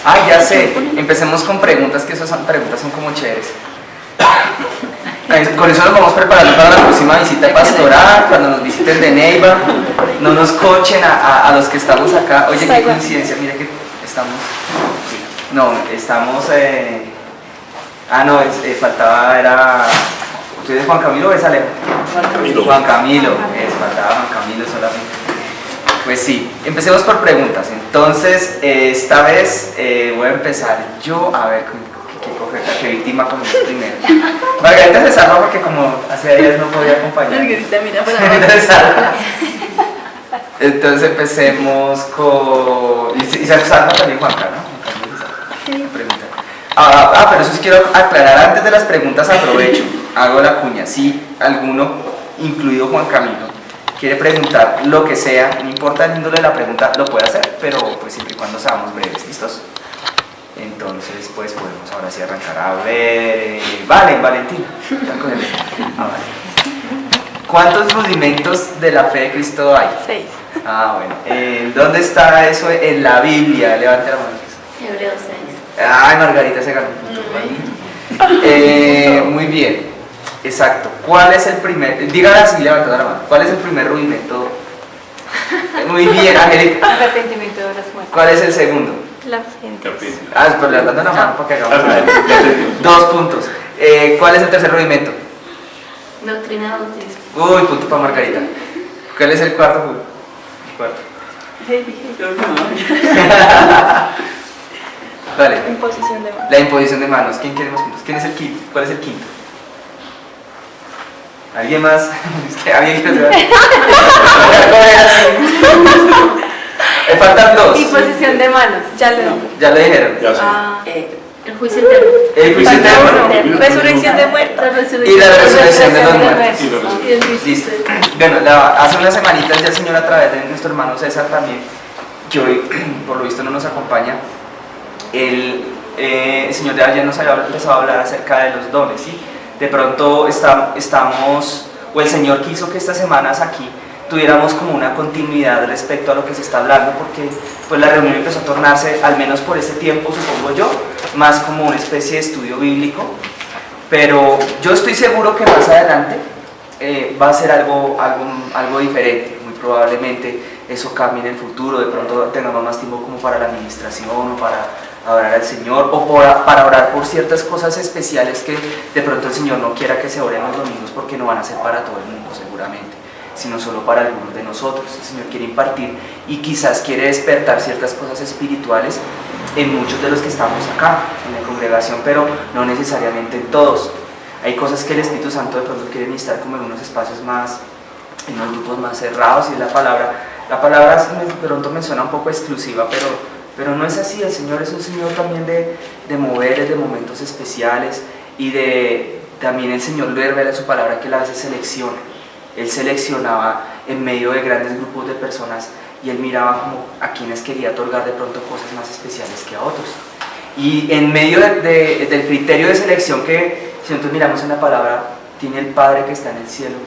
Ah, ya sé, empecemos con preguntas, que esas preguntas son como chéveres. Con eso nos vamos preparando para la próxima visita pastoral, cuando nos visiten de Neiva, no nos cochen a los que estamos acá. Oye, qué coincidencia, mira que estamos... No, estamos... faltaba, era... ¿Tú eres Juan Camilo o es Alejo? Juan Camilo, faltaba Juan Camilo solamente. Pues sí, empecemos por preguntas. Entonces, esta vez voy a empezar yo a ver qué víctima con el primero. Margarita se salva porque como hace días no podía acompañar. Margarita, mira para Entonces empecemos con... Y se salva también Juanca, ¿no? Sí. Pregunta. Pero eso sí quiero aclarar antes de las preguntas, aprovecho, hago la cuña. Si alguno, incluido Juan Camilo, quiere preguntar lo que sea, no importa el índole de la pregunta, lo puede hacer, pero pues siempre y cuando seamos breves, ¿listos? Entonces, pues podemos ahora sí arrancar a ver... Valentín. Vale. ¿Cuántos rudimentos de la fe de Cristo hay? 6. Bueno. ¿Dónde está eso en la Biblia? Levante la mano. Hebreos 6. Ay, Margarita se ganó un punto. Muy bien. Exacto. ¿Cuál es el primer? Dígala así, levantando la mano. ¿Cuál es el primer rudimento? Muy bien, Angélica. Arrepentimiento de las muertes. ¿Cuál es el segundo? La gente. Pero levantando la mano para que hagamos 2 puntos. ¿Cuál es el tercer rudimento? Doctrina bautismo. Uy, punto para Margarita. ¿Cuál es el cuarto? El cuarto. Vale. Imposición de manos. La imposición de manos. ¿Quién quiere más puntos? ¿Quién es el quinto? ¿Cuál es el quinto? ¿Alguien más? Es que alguien que me faltan 2. Imposición de manos. Ya lo dije. Ya lo dijeron. El juicio eterno. El juicio eterno. Resurrección de muertos. Y la resurrección de los muertos. Y el juicio Listo. eterno. Bueno, hace unas semanitas ya el Señor, a través de nuestro hermano César también, que hoy por lo visto no nos acompaña, el Señor ya nos había empezado a hablar acerca de los dones, ¿sí? De pronto estamos, o el Señor quiso que estas semanas aquí tuviéramos como una continuidad respecto a lo que se está hablando, porque pues la reunión empezó a tornarse, al menos por este tiempo supongo yo, más como una especie de estudio bíblico, pero yo estoy seguro que más adelante va a ser algo diferente. Muy probablemente eso cambie en el futuro, de pronto tengamos más tiempo como para la administración o para adorar al Señor o para orar por ciertas cosas especiales que de pronto el Señor no quiera que se oren los domingos, porque no van a ser para todo el mundo seguramente, sino solo para algunos de nosotros. El Señor quiere impartir y quizás quiere despertar ciertas cosas espirituales en muchos de los que estamos acá en la congregación, pero no necesariamente en todos. Hay cosas que el Espíritu Santo de pronto quiere necesitar como en unos espacios más, en unos grupos más cerrados, y la palabra de pronto me suena un poco exclusiva, pero no es así. El Señor es un Señor también de moveres, de momentos especiales, y también el Señor lo revela en su palabra que Él a veces selecciona. Él seleccionaba en medio de grandes grupos de personas y Él miraba como a quienes quería otorgar de pronto cosas más especiales que a otros. Y en medio del criterio de selección que, si nosotros miramos en la palabra, tiene el Padre que está en el cielo,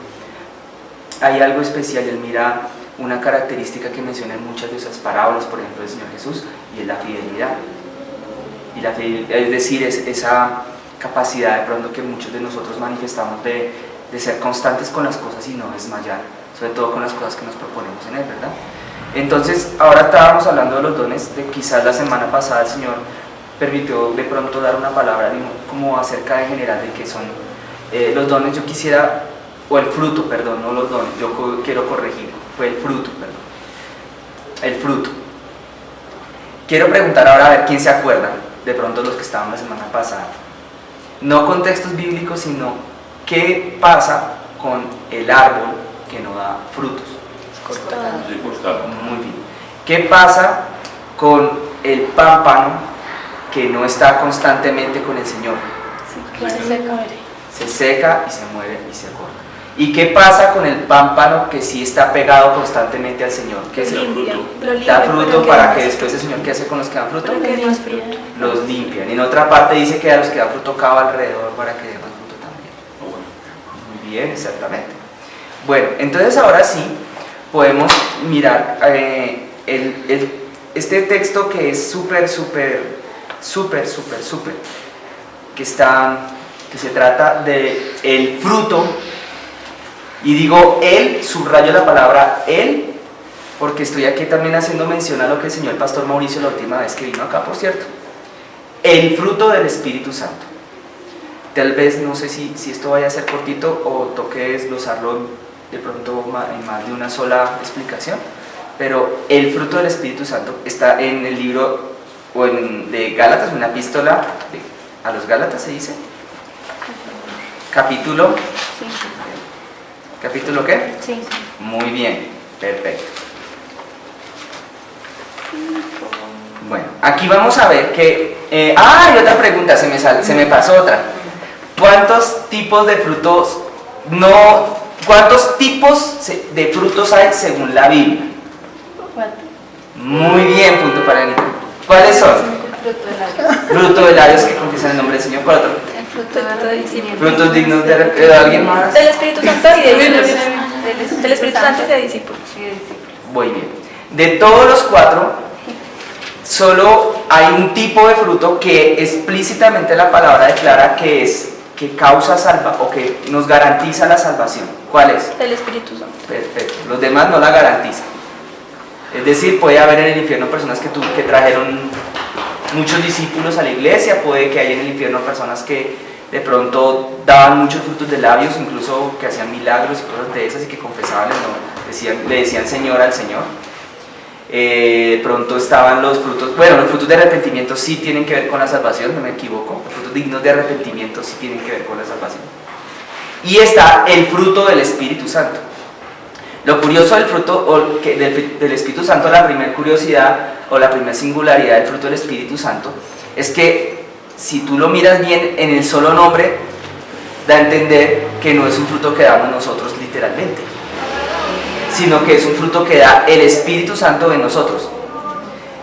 hay algo especial. Él mira una característica que menciona en muchas de esas parábolas, por ejemplo, del Señor Jesús, y es la fidelidad. Es decir, esa capacidad de pronto que muchos de nosotros manifestamos de ser constantes con las cosas y no desmayar, sobre todo con las cosas que nos proponemos en Él, ¿verdad? Entonces, ahora estábamos hablando de los dones, de quizás la semana pasada el Señor permitió de pronto dar una palabra como acerca en general de qué son los dones. Yo quisiera, o el fruto, perdón, no los dones, yo quiero corregir, fue el fruto, perdón. El fruto. Quiero preguntar ahora a ver quién se acuerda, de pronto los que estaban la semana pasada, no con textos bíblicos, sino qué pasa con el árbol que no da frutos. Muy bien. ¿Qué pasa con el pámpano que no está constantemente con el Señor? Se seca y se muere y se corta. ¿Y qué pasa con el pámpano que sí está pegado constantemente al Señor? ¿Qué es el fruto? Da fruto para que después el Señor, ¿qué hace con los que dan fruto? Los limpian. Y en otra parte dice que a los que dan fruto cava alrededor para que den más fruto también. Muy bien, exactamente. Bueno, entonces ahora sí podemos mirar este texto que es súper súper, que se trata de el fruto, y digo él, subrayo la palabra él, porque estoy aquí también haciendo mención a lo que enseñó el pastor Mauricio la última vez que vino acá, por cierto. El fruto del Espíritu Santo. Tal vez, no sé si esto vaya a ser cortito o toque desglosarlo de pronto en más de una sola explicación, pero el fruto del Espíritu Santo está en el libro de Gálatas, una epístola a los Gálatas, se dice, capítulo ¿qué? Sí. Muy bien, perfecto. Bueno, aquí vamos a ver que hay otra pregunta, se me pasó otra. ¿Cuántos tipos de frutos hay según la Biblia? 4. Muy bien, punto para Anita. ¿Cuáles son? El fruto de labios. Fruto de labios que confiesan el nombre del Señor. ¿Cuál otro? El fruto de discípulo. Frutos dignos de alguien más. Del Espíritu Santo y de discípulos. Del Espíritu Santo y de discípulos. Muy bien. De todos los 4, solo hay un tipo de fruto que explícitamente la palabra declara que causa o que nos garantiza la salvación. ¿Cuál es? Del Espíritu Santo. Perfecto. Los demás no la garantizan. Es decir, puede haber en el infierno personas que trajeron muchos discípulos a la iglesia, puede que haya en el infierno personas que de pronto daban muchos frutos de labios, incluso que hacían milagros y cosas de esas y que confesaban el nombre, le decían Señor al Señor. De pronto estaban los frutos de arrepentimiento sí tienen que ver con la salvación, no me equivoco, los frutos dignos de arrepentimiento sí tienen que ver con la salvación. Y está el fruto del Espíritu Santo. Lo curioso del fruto del Espíritu Santo, la primera curiosidad o la primera singularidad del fruto del Espíritu Santo es que si tú lo miras bien en el solo nombre, da a entender que no es un fruto que damos nosotros literalmente, sino que es un fruto que da el Espíritu Santo en nosotros.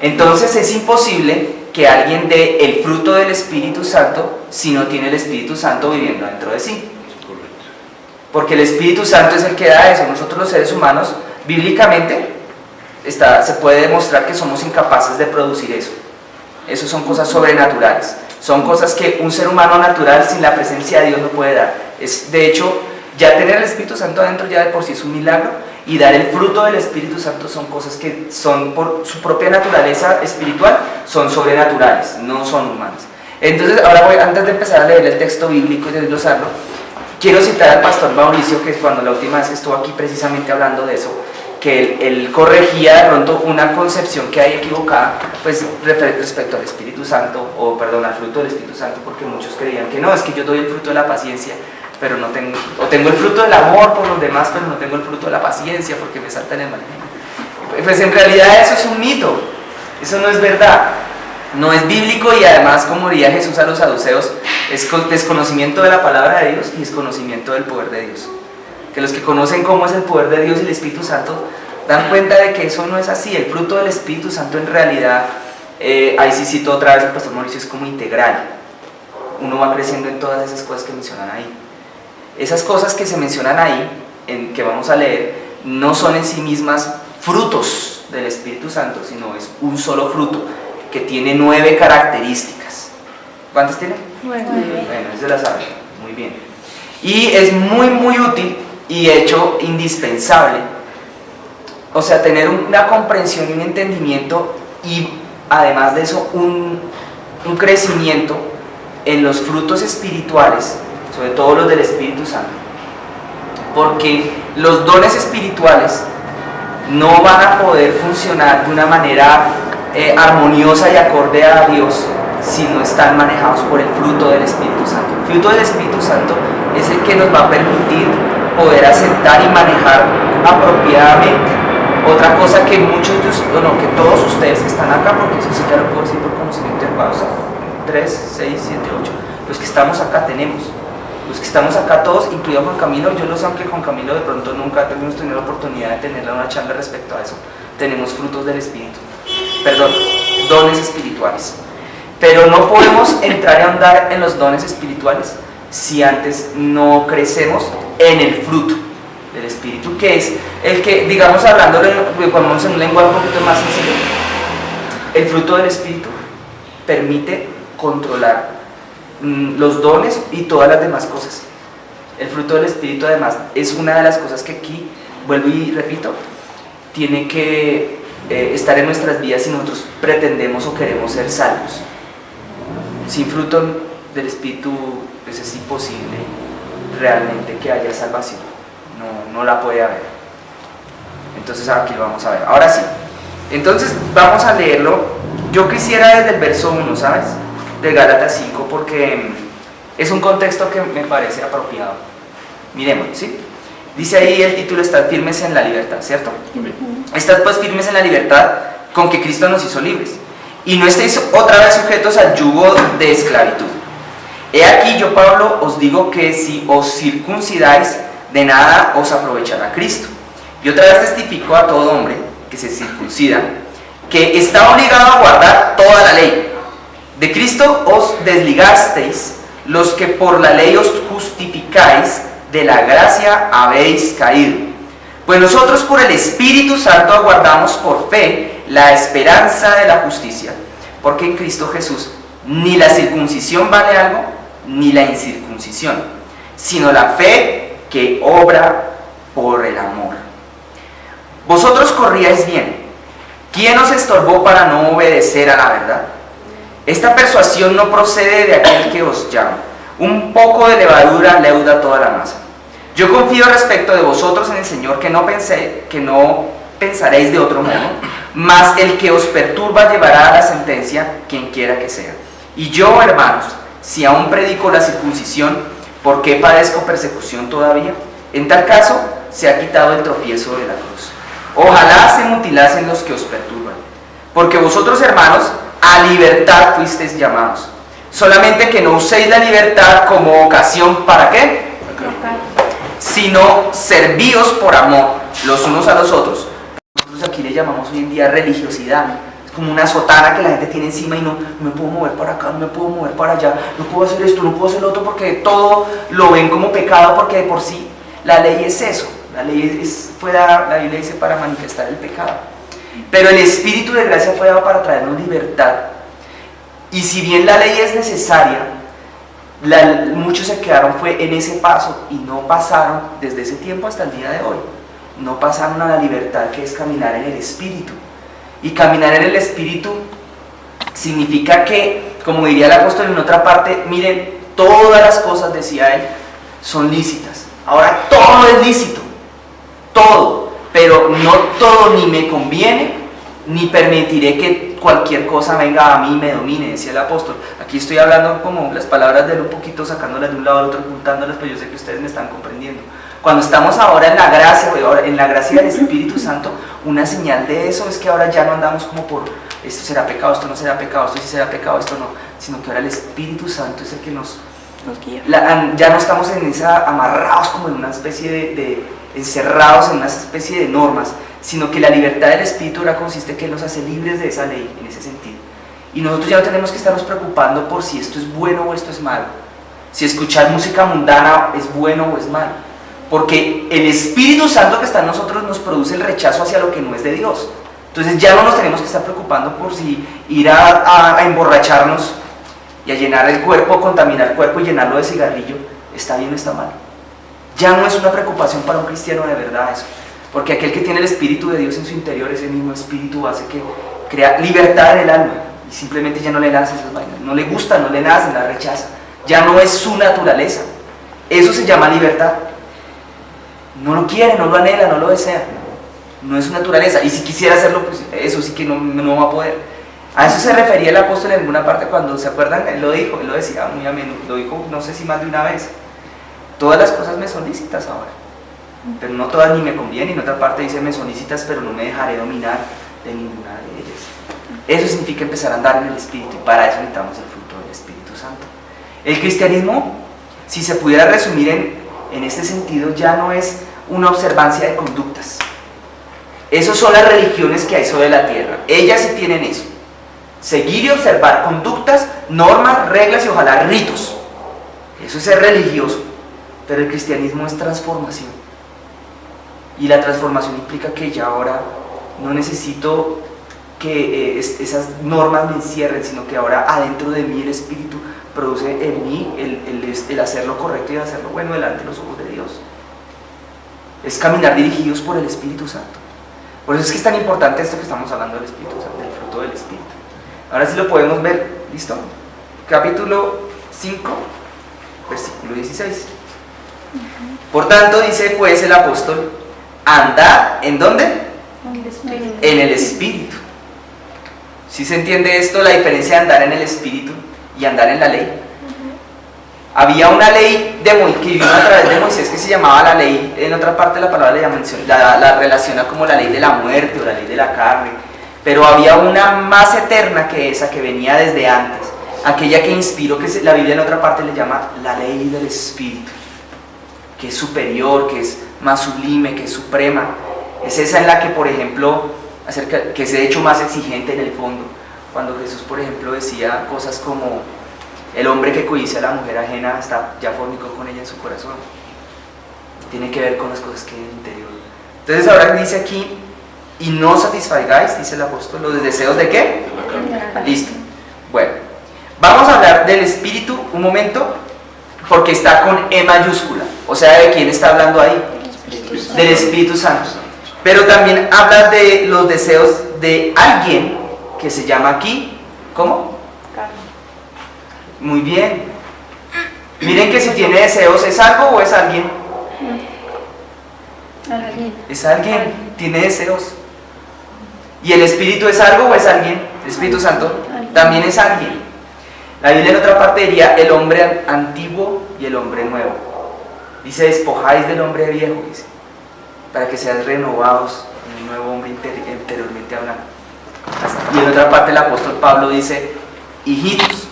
Entonces es imposible que alguien dé el fruto del Espíritu Santo si no tiene el Espíritu Santo viviendo dentro de sí. Porque el Espíritu Santo es el que da eso. Nosotros los seres humanos, bíblicamente, se puede demostrar que somos incapaces de producir eso. Eso son cosas sobrenaturales. Son cosas que un ser humano natural sin la presencia de Dios no puede dar. De hecho, ya tener el Espíritu Santo adentro ya de por sí es un milagro, y dar el fruto del Espíritu Santo son cosas que son por su propia naturaleza espiritual, son sobrenaturales, no son humanas. Entonces, ahora antes de empezar a leer el texto bíblico y desglosarlo, quiero citar al pastor Mauricio, que cuando la última vez que estuvo aquí precisamente hablando de eso, que él corregía de pronto una concepción que hay equivocada, pues respecto al Espíritu Santo, al fruto del Espíritu Santo, porque muchos creían que no, es que yo doy el fruto de la paciencia, pero no tengo, o tengo el fruto del amor por los demás, pero no tengo el fruto de la paciencia porque me saltan el mal. Pues en realidad eso es un mito, eso no es verdad, no es bíblico, y además, como diría Jesús a los saduceos, es desconocimiento de la palabra de Dios y desconocimiento del poder de Dios. Que los que conocen cómo es el poder de Dios y el Espíritu Santo dan cuenta de que eso no es así. El fruto del Espíritu Santo en realidad, ahí sí cito otra vez el pastor Mauricio, es como integral. Uno va creciendo en todas esas cosas que mencionan ahí. Esas cosas que se mencionan ahí, que vamos a leer, no son en sí mismas frutos del Espíritu Santo, sino es un solo fruto que tiene 9 características. ¿Cuántas tiene? 9. Bueno, eso la saben, muy bien. Y es muy útil y hecho indispensable, o sea, tener una comprensión y un entendimiento, y además de eso un crecimiento en los frutos espirituales, sobre todo los del Espíritu Santo, porque los dones espirituales no van a poder funcionar de una manera armoniosa y acorde a Dios si no están manejados por el fruto del Espíritu Santo. El fruto del Espíritu Santo es el que nos va a permitir poder aceptar y manejar apropiadamente. Otra cosa que que todos ustedes que están acá, porque eso sí ya lo puedo decir por conocimiento de causa, 3, 6, 7, 8, los que estamos acá tenemos. Los que estamos acá todos, incluido Juan Camilo, yo lo sé, aunque con Camilo de pronto nunca hemos tenido la oportunidad de tenerle una charla respecto a eso, tenemos frutos del Espíritu, dones espirituales. Pero no podemos entrar y andar en los dones espirituales si antes no crecemos en el fruto del Espíritu, que es el que, digamos, hablando en un lenguaje un poquito más sencillo, el fruto del Espíritu permite controlar los dones y todas las demás cosas. El fruto del Espíritu además es una de las cosas que aquí, vuelvo y repito, tiene que estar en nuestras vidas si nosotros pretendemos o queremos ser salvos. Sin fruto del Espíritu pues es imposible realmente que haya salvación, no la puede haber. Entonces aquí lo vamos a ver. Ahora sí, entonces vamos a leerlo. Yo quisiera desde el verso 1, ¿sabes? De Gálatas 5, porque es un contexto que me parece apropiado. Miremos, ¿sí? Dice ahí el título: estad firmes en la libertad, ¿cierto? Estad pues firmes en la libertad con que Cristo nos hizo libres, y no estéis otra vez sujetos al yugo de esclavitud. He aquí yo, Pablo, os digo que si os circuncidáis, de nada os aprovechará Cristo. Y otra vez testifico a todo hombre que se circuncida, que está obligado a guardar toda la ley. De Cristo os desligasteis, los que por la ley os justificáis, de la gracia habéis caído. Pues nosotros por el Espíritu Santo aguardamos por fe la esperanza de la justicia, porque en Cristo Jesús ni la circuncisión vale algo, ni la incircuncisión, sino la fe que obra por el amor. Vosotros corríais bien. ¿Quién os estorbó para no obedecer a la verdad? Esta persuasión no procede de aquel que os llama. Un poco de levadura leuda toda la masa. Yo confío respecto de vosotros en el Señor que no pensaréis de otro modo, mas el que os perturba llevará a la sentencia, quien quiera que sea. Y yo, hermanos, si aún predico la circuncisión, ¿por qué padezco persecución todavía? En tal caso, se ha quitado el tropiezo de la cruz. Ojalá se mutilasen los que os perturban, porque vosotros, hermanos, a libertad fuisteis llamados. Solamente que no uséis la libertad como ocasión ¿para qué? Sino servíos por amor los unos a los otros. Nosotros aquí le llamamos hoy en día religiosidad. Es como una sotana que la gente tiene encima y no me puedo mover para acá, no me puedo mover para allá, no puedo hacer esto, no puedo hacer lo otro, porque todo lo ven como pecado, porque de por sí la ley es eso. La ley la Biblia dice para manifestar el pecado. Pero el Espíritu de gracia fue dado para traernos libertad. Y si bien la ley es necesaria, muchos se quedaron fue en ese paso y no pasaron desde ese tiempo hasta el día de hoy. No pasaron a la libertad, que es caminar en el Espíritu. Y caminar en el Espíritu significa que, como diría el apóstol en otra parte, miren, todas las cosas, decía él, son lícitas. Ahora todo es lícito, todo, pero no todo ni me conviene, ni permitiré que cualquier cosa venga a mí y me domine, decía el apóstol. Aquí estoy hablando como las palabras de él un poquito, sacándolas de un lado al otro, juntándolas, pero yo sé que ustedes me están comprendiendo. Cuando estamos ahora en la gracia, en la gracia del Espíritu Santo, una señal de eso es que ahora ya no andamos como por esto será pecado, esto no será pecado, esto sí será pecado, esto no, sino que ahora el Espíritu Santo es el que nos guía. Ya no estamos amarrados como en una especie encerrados en una especie de normas, sino que la libertad del Espíritu ahora consiste en que Él nos hace libres de esa ley, en ese sentido. Y nosotros ya no tenemos que estarnos preocupando por si esto es bueno o esto es malo, si escuchar música mundana es bueno o es malo, porque el Espíritu Santo que está en nosotros nos produce el rechazo hacia lo que no es de Dios. Entonces ya no nos tenemos que estar preocupando por si ir a emborracharnos y a llenar el cuerpo, contaminar el cuerpo y llenarlo de cigarrillo, está bien o está mal. Ya no es una preocupación para un cristiano de verdad eso, porque aquel que tiene el Espíritu de Dios en su interior, ese mismo Espíritu hace que crea libertad en el alma y simplemente ya no le nace esas vainas, no le gusta, no le nace, la rechaza, ya no es su naturaleza. Eso se llama libertad. No lo quiere, no lo anhela, no lo desea, no es su naturaleza, y si quisiera hacerlo, pues eso sí que no va a poder. A eso se refería el apóstol en alguna parte cuando, ¿se acuerdan? Él lo dijo, él lo decía muy a menudo, lo dijo no sé si más de una vez: todas las cosas me son lícitas ahora, pero no todas ni me convienen. Y en otra parte dice: me son lícitas, pero no me dejaré dominar de ninguna de ellas. Eso significa empezar a andar en el Espíritu, y para eso necesitamos el fruto del Espíritu Santo. El cristianismo, si se pudiera resumir en este sentido, ya no es una observancia de conductas. Esas son las religiones que hay sobre la tierra, ellas sí tienen eso: seguir y observar conductas, normas, reglas y ojalá ritos. Eso es ser religioso. Pero el cristianismo es transformación, y la transformación implica que ya ahora no necesito que esas normas me encierren, sino que ahora adentro de mí el Espíritu produce en mí el hacer lo correcto y hacer lo bueno delante de los ojos de Dios. Es caminar dirigidos por el Espíritu Santo. Por eso es que es tan importante esto que estamos hablando del Espíritu Santo, del fruto del Espíritu. Ahora sí lo podemos ver, ¿listo? Capítulo 5, versículo 16. Por tanto, dice pues el apóstol, andad, ¿en dónde? En el Espíritu. ¿Sí se entiende esto, la diferencia de andar en el Espíritu y andar en la ley? Había una ley que vino a través de Moisés que se llamaba la ley, en otra parte de la palabra la relaciona como la ley de la muerte o la ley de la carne, pero había una más eterna que esa, que venía desde antes, aquella que inspiró, que la Biblia en otra parte le llama la ley del Espíritu, que es superior, que es más sublime, que es suprema. Es esa en la que, por ejemplo, que es de hecho más exigente en el fondo, cuando Jesús, por ejemplo, decía cosas como: el hombre que codicia a la mujer ajena ya fornicó con ella en su corazón. Tiene que ver con las cosas que hay en el interior. Entonces ahora dice aquí, y no satisfagáis, dice el apóstol, los deseos ¿de qué? Listo. Bueno, vamos a hablar del Espíritu un momento, porque está con E mayúscula. O sea, ¿de quién está hablando ahí? Del Espíritu Santo. Pero también habla de los deseos de alguien que se llama aquí, ¿cómo? Muy bien. Miren que si tiene deseos, ¿es algo o es alguien? Es alguien, tiene deseos. ¿Y el Espíritu es algo o es alguien? El Espíritu Santo también es alguien. La Biblia en otra parte diría el hombre antiguo y el hombre nuevo. Dice, despojáis del hombre viejo, dice, para que sean renovados en un nuevo hombre interiormente hablando. Y en otra parte el apóstol Pablo dice, hijitos,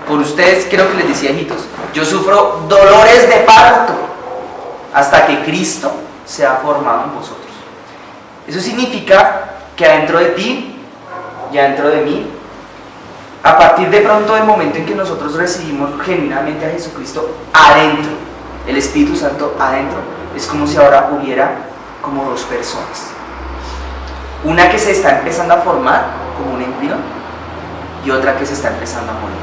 por ustedes, creo que les decía hijitos, yo sufro dolores de parto hasta que Cristo sea formado en vosotros. Eso significa que adentro de ti y adentro de mí, a partir de pronto del momento en que nosotros recibimos genuinamente a Jesucristo adentro, el Espíritu Santo adentro, es como si ahora hubiera como dos personas. Una que se está empezando a formar como un embrión y otra que se está empezando a morir.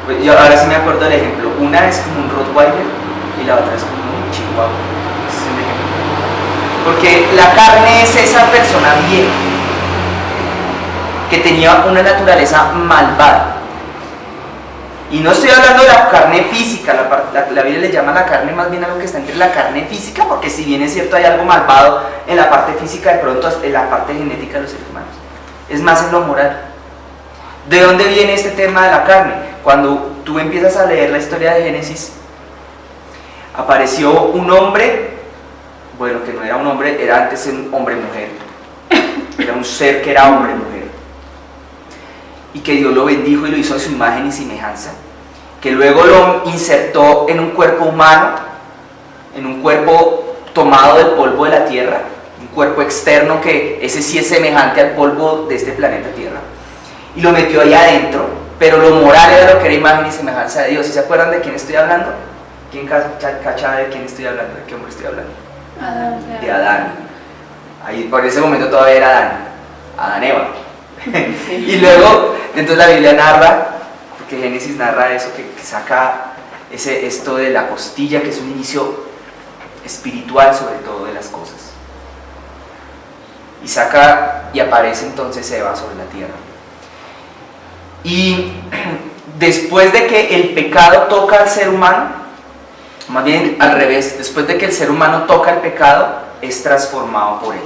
Pues yo ahora sí me acuerdo del ejemplo. Una es como un Rottweiler y la otra es como un Chihuahua. Ese es el ejemplo. Porque la carne es esa persona vieja que tenía una naturaleza malvada. Y no estoy hablando de la carne física, la Biblia le llama la carne más bien algo que está entre la carne física, porque si bien es cierto hay algo malvado en la parte física, de pronto en la parte genética de los seres humanos. Es más en lo moral. ¿De dónde viene este tema de la carne? Cuando tú empiezas a leer la historia de Génesis, apareció un hombre, bueno, que no era un hombre, era antes un hombre-mujer, era un ser que era hombre-mujer, y que Dios lo bendijo y lo hizo a su imagen y semejanza, que luego lo insertó en un cuerpo humano, en un cuerpo tomado del polvo de la tierra, un cuerpo externo que ese sí es semejante al polvo de este planeta Tierra, y lo metió ahí adentro, pero lo moral era lo que era imagen y semejanza de Dios. ¿Y se acuerdan de quién estoy hablando? ¿Quién cacha de quién estoy hablando? ¿De qué hombre estoy hablando? Adán. De Adán. Ahí por ese momento todavía era Adán Eva. Y luego, entonces la Biblia narra, porque Génesis narra eso, que saca esto de la costilla, que es un inicio espiritual sobre todo de las cosas. Y saca y aparece entonces Eva sobre la tierra. Y después de que el pecado toca al ser humano, más bien al revés, después de que el ser humano toca el pecado, es transformado por él.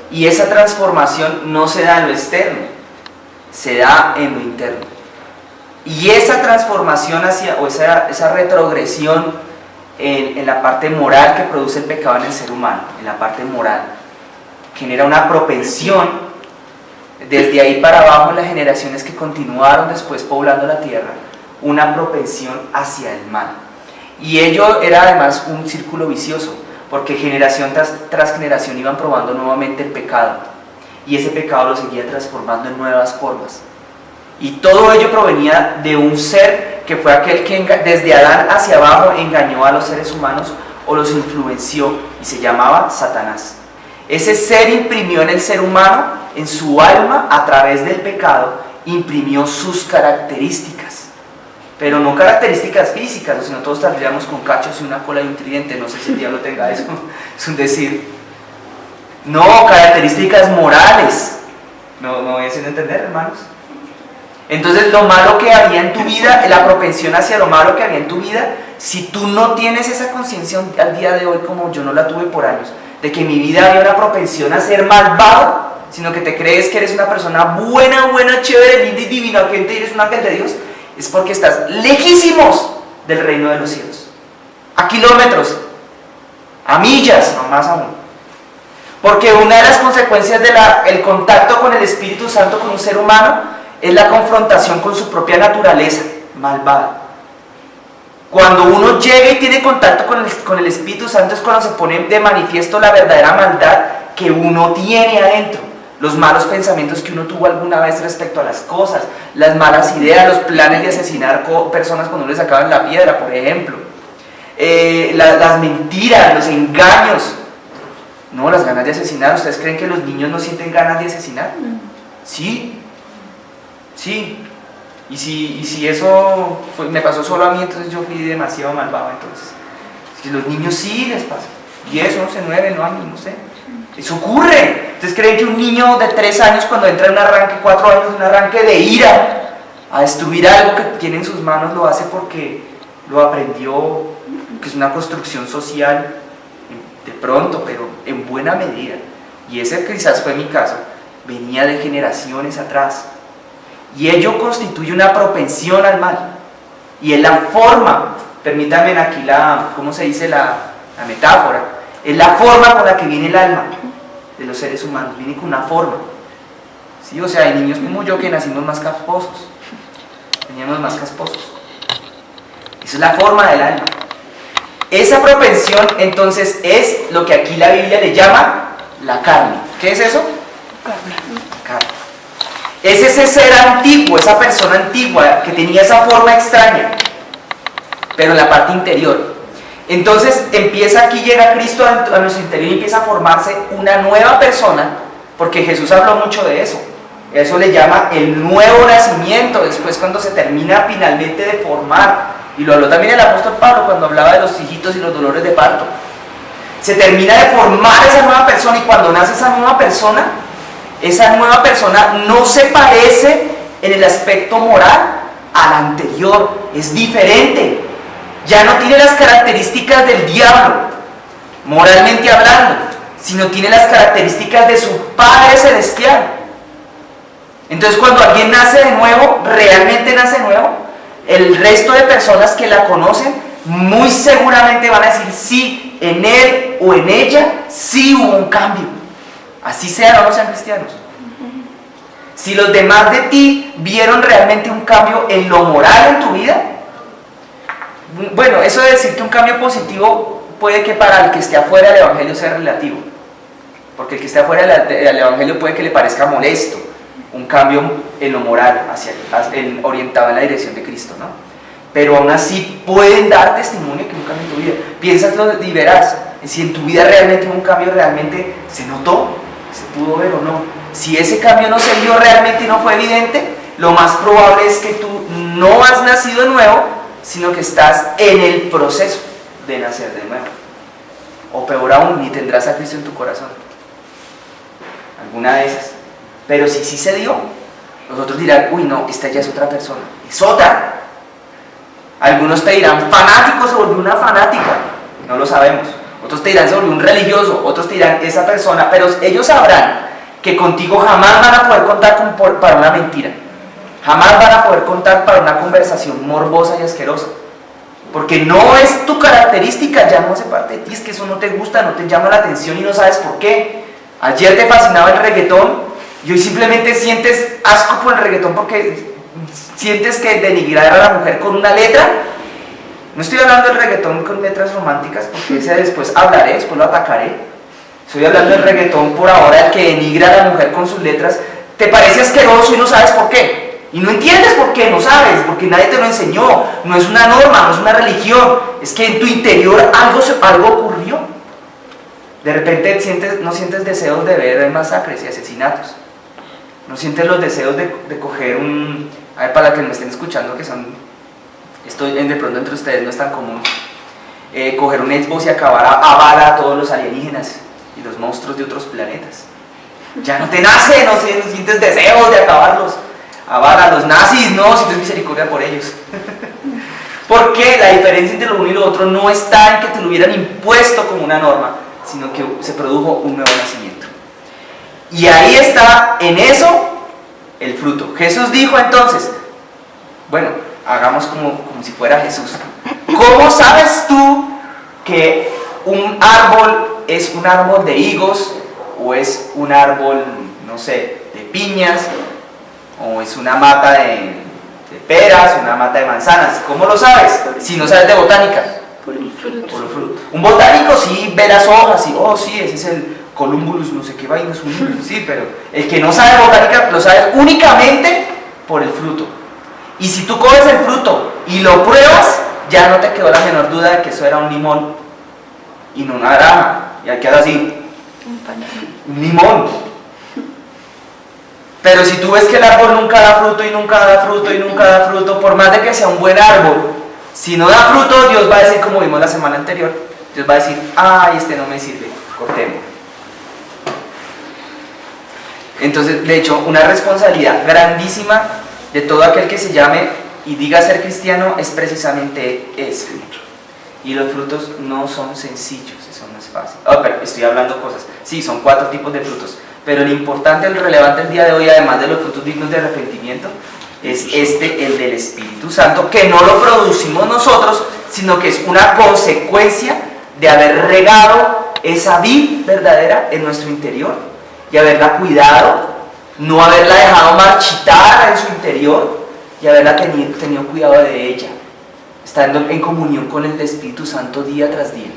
Y esa transformación no se da en lo externo, se da en lo interno. Y esa transformación o esa retrogresión en la parte moral que produce el pecado en el ser humano, en la parte moral, genera una propensión desde ahí para abajo en las generaciones que continuaron después poblando la tierra, una propensión hacia el mal. Y ello era además un círculo vicioso, porque generación tras generación iban probando nuevamente el pecado, y ese pecado lo seguía transformando en nuevas formas. Y todo ello provenía de un ser que fue aquel que desde Adán hacia abajo engañó a los seres humanos o los influenció, y se llamaba Satanás. Ese ser imprimió en el ser humano, en su alma, a través del pecado, imprimió sus características. Pero no características físicas, sino todos estaríamos con cachos y una cola y un tridente. No sé si el diablo tenga eso, es un decir. No, características morales. ¿No me voy haciendo entender, hermanos? Entonces, lo malo que había en tu vida, la propensión hacia lo malo que había en tu vida, si tú no tienes esa conciencia al día de hoy, como yo no la tuve por años, de que en mi vida había una propensión a ser malvado, sino que te crees que eres una persona buena, chévere, linda y divina, que eres un ángel de Dios, es porque estás lejísimos del reino de los cielos. A kilómetros, a millas, no más aún. Porque una de las consecuencias del contacto con el Espíritu Santo, con un ser humano, es la confrontación con su propia naturaleza malvada. Cuando uno llega y tiene contacto con el Espíritu Santo es cuando se pone de manifiesto la verdadera maldad que uno tiene adentro. Los malos pensamientos que uno tuvo alguna vez respecto a las cosas, las malas ideas, los planes de asesinar personas cuando les sacaban la piedra, por ejemplo. Las mentiras, los engaños. No, las ganas de asesinar. ¿Ustedes creen que los niños no sienten ganas de asesinar? Sí. Sí. Y si eso me pasó solo a mí, entonces yo fui demasiado malvado. Entonces, si los niños sí les pasa. 10, 11, 9, no, a mí no sé. Eso ocurre. ¿Ustedes creen que un niño de 3 años cuando entra en un arranque, 4 años, un arranque de ira a destruir algo que tiene en sus manos, lo hace porque lo aprendió, que es una construcción social de pronto, pero en buena medida? Y ese quizás fue mi caso, venía de generaciones atrás. Y ello constituye una propensión al mal. Y es la forma, permítanme aquí ¿cómo se dice la metáfora? Es la forma con la que viene el alma de los seres humanos, viene con una forma. ¿Sí? O sea, hay niños como yo que nacimos más casposos, teníamos más casposos. Esa es la forma del alma. Esa propensión entonces es lo que aquí la Biblia le llama la carne. ¿Qué es eso? Carne. Es ese ser antiguo, esa persona antigua que tenía esa forma extraña, pero en la parte interior. Entonces empieza aquí, llega Cristo a nuestro interior y empieza a formarse una nueva persona, porque Jesús habló mucho de eso. Eso le llama el nuevo nacimiento, después cuando se termina finalmente de formar. Y lo habló también el apóstol Pablo cuando hablaba de los hijitos y los dolores de parto. Se termina de formar esa nueva persona, y cuando nace esa nueva persona no se parece en el aspecto moral al anterior, es diferente. Ya no tiene las características del diablo, moralmente hablando, sino tiene las características de su Padre Celestial. Entonces, cuando alguien nace de nuevo, realmente nace de nuevo, el resto de personas que la conocen muy seguramente van a decir sí, en él o en ella sí hubo un cambio. Así sean o no sean cristianos. Si los demás de ti vieron realmente un cambio en lo moral en tu vida, bueno, eso de decir que un cambio positivo puede que para el que esté afuera del Evangelio sea relativo, porque el que esté afuera del Evangelio puede que le parezca molesto un cambio en lo moral, orientado en la dirección de Cristo, ¿no? Pero aún así pueden dar testimonio que un cambio en tu vida. Piénsalo y verás si en tu vida realmente hubo un cambio, realmente se notó, se pudo ver o no. Si ese cambio no se vio realmente y no fue evidente, lo más probable es que tú no has nacido de nuevo, sino que estás en el proceso de nacer de nuevo. O peor aún, ni tendrás a Cristo en tu corazón. Alguna de esas. Pero si sí se dio, los otros dirán, uy no, esta ya es otra persona, es otra. Algunos te dirán, fanático, se volvió una fanática, no lo sabemos. Otros te dirán, se volvió un religioso, otros te dirán, esa persona, pero ellos sabrán que contigo jamás van a poder contar para una mentira. Jamás van a poder contar para una conversación morbosa y asquerosa. Porque no es tu característica, ya no hace parte de ti, es que eso no te gusta, no te llama la atención y no sabes por qué. Ayer te fascinaba el reggaetón y hoy simplemente sientes asco por el reggaetón porque sientes que denigrar a la mujer con una letra. No estoy hablando del reggaetón con letras románticas, porque ese después hablaré, después lo atacaré. Estoy hablando del reggaetón por ahora, el que denigra a la mujer con sus letras. Te parece asqueroso y no sabes por qué. Y no entiendes por qué, no sabes, porque nadie te lo enseñó. No es una norma, no es una religión. Es que en tu interior algo ocurrió. De repente no sientes deseos de ver masacres y asesinatos. No sientes los deseos de coger un... A ver, para que me estén escuchando, que son... de pronto entre ustedes no es tan común. Coger un Xbox y acabar a bala a todos los alienígenas y los monstruos de otros planetas. Ya no te nace, no sientes deseos de acabarlos. A bala a los nazis, no sientes misericordia por ellos. Porque la diferencia entre lo uno y lo otro no está en que te lo hubieran impuesto como una norma, sino que se produjo un nuevo nacimiento. Y ahí está, en eso, el fruto. Jesús dijo entonces, bueno, hagamos como si fuera Jesús. ¿Cómo sabes tú que un árbol es un árbol de higos o es un árbol, no sé, de piñas o es una mata de peras, una mata de manzanas? ¿Cómo lo sabes? Si no sabes de botánica. Por el fruto. Un botánico sí ve las hojas y, oh sí, ese es el Columbulus, no sé qué vaina es un... Sí, pero el que no sabe botánica lo sabe únicamente por el fruto. Y si tú coges el fruto y lo pruebas, ya no te quedó la menor duda de que eso era un limón y no una naranja. Ya queda así. Un limón. Pero si tú ves que el árbol nunca da fruto y nunca da fruto y nunca da fruto, por más de que sea un buen árbol, si no da fruto, Dios va a decir, como vimos la semana anterior, Dios va a decir, ay, este no me sirve, cortemos. Entonces, de hecho, una responsabilidad grandísima de todo aquel que se llame y diga ser cristiano es precisamente eso. Y los frutos no son sencillos, eso no es fácil. Oh, pero estoy hablando cosas. Sí, son 4 tipos de frutos. Pero lo importante, el relevante el día de hoy, además de los frutos dignos de arrepentimiento, es el del Espíritu Santo, que no lo producimos nosotros, sino que es una consecuencia de haber regado esa vid verdadera en nuestro interior y haberla cuidado, no haberla dejado marchitar en su interior y haberla tenido cuidado de ella, estando en comunión con el Espíritu Santo día tras día.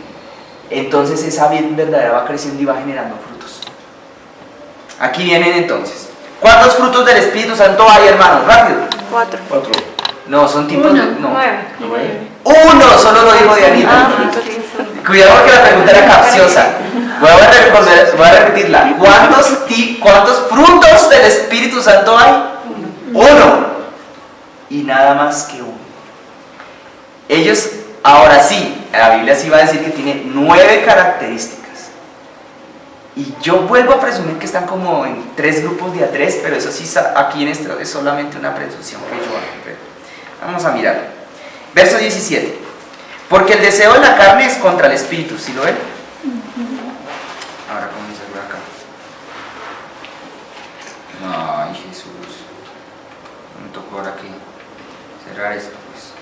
Entonces esa vid verdadera va creciendo y va generando frutos. Aquí vienen entonces. ¿Cuántos frutos del Espíritu Santo hay, hermanos? Rápido. 4. No, son tipos de... No. 9. Uno, solo lo dijo Dianita. Cuidado porque la pregunta era capciosa. Voy a repetirla. ¿Cuántos frutos del Espíritu Santo hay? Uno. Y nada más que uno. Ellos, ahora sí, la Biblia sí va a decir que tiene 9 características. Y yo vuelvo a presumir que están como en 3 grupos de A3, pero eso sí, aquí en esto es solamente una presunción que yo hago. Vamos a mirar. Verso 17. Porque el deseo de la carne es contra el espíritu, ¿sí lo ven? Ahora comienza por acá. Ay, Jesús. Me tocó ahora aquí cerrar esto, pues.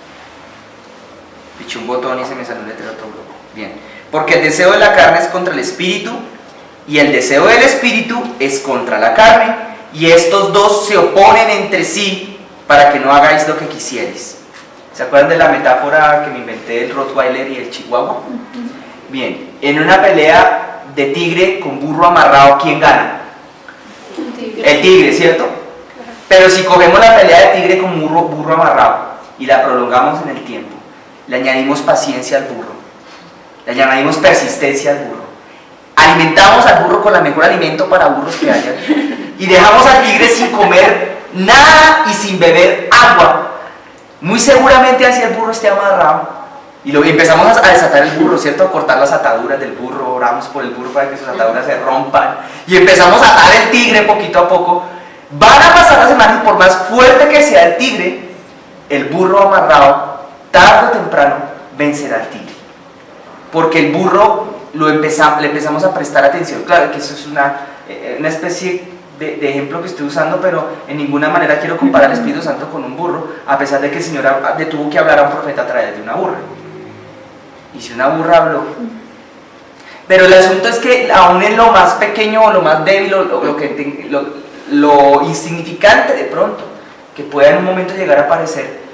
Piché un botón y se me salió el letrero todo loco. Bien. Porque el deseo de la carne es contra el espíritu, y el deseo del espíritu es contra la carne, y estos dos se oponen entre sí para que no hagáis lo que quisierais. ¿Se acuerdan de la metáfora que me inventé del Rottweiler y el Chihuahua? Bien, en una pelea de tigre con burro amarrado, ¿quién gana? El tigre, ¿cierto? Pero si cogemos la pelea de tigre con burro amarrado y la prolongamos en el tiempo, le añadimos paciencia al burro, le añadimos persistencia al burro, alimentamos al burro con el mejor alimento para burros que haya y dejamos al tigre sin comer nada y sin beber agua, muy seguramente así el burro esté amarrado y empezamos a desatar el burro, ¿cierto? A cortar las ataduras del burro, oramos por el burro para que sus ataduras se rompan y empezamos a atar el tigre poquito a poco. Van a pasar las semanas y por más fuerte que sea el tigre, el burro amarrado tarde o temprano vencerá al tigre, porque el burro le empezamos a prestar atención. Claro que eso es una especie de ejemplo que estoy usando, pero en ninguna manera quiero comparar al Espíritu Santo con un burro, a pesar de que el Señor le tuvo que hablar a un profeta a través de una burra. Y si una burra habló. Pero el asunto es que aún en lo más pequeño o lo más débil o lo insignificante de pronto, que pueda en un momento llegar a aparecer,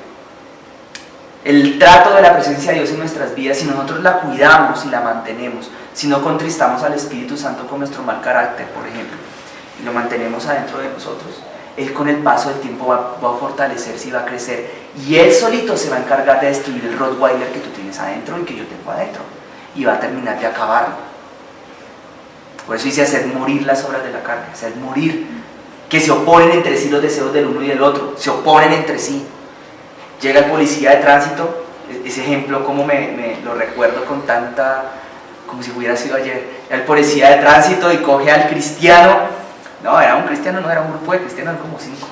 el trato de la presencia de Dios en nuestras vidas, si nosotros la cuidamos y la mantenemos, si no contristamos al Espíritu Santo con nuestro mal carácter, por ejemplo, y lo mantenemos adentro de nosotros, Él con el paso del tiempo va a fortalecerse y va a crecer, y Él solito se va a encargar de destruir el Rottweiler que tú tienes adentro y que yo tengo adentro, y va a terminar de acabarlo. Por eso dice hacer morir las obras de la carne, hacer morir, que se oponen entre sí los deseos del uno y del otro, se oponen entre sí. Llega el policía de tránsito, ese ejemplo como me lo recuerdo con tanta, como si hubiera sido ayer. El policía de tránsito y coge al cristiano, no, era un cristiano, no era un grupo de cristianos, eran como 5.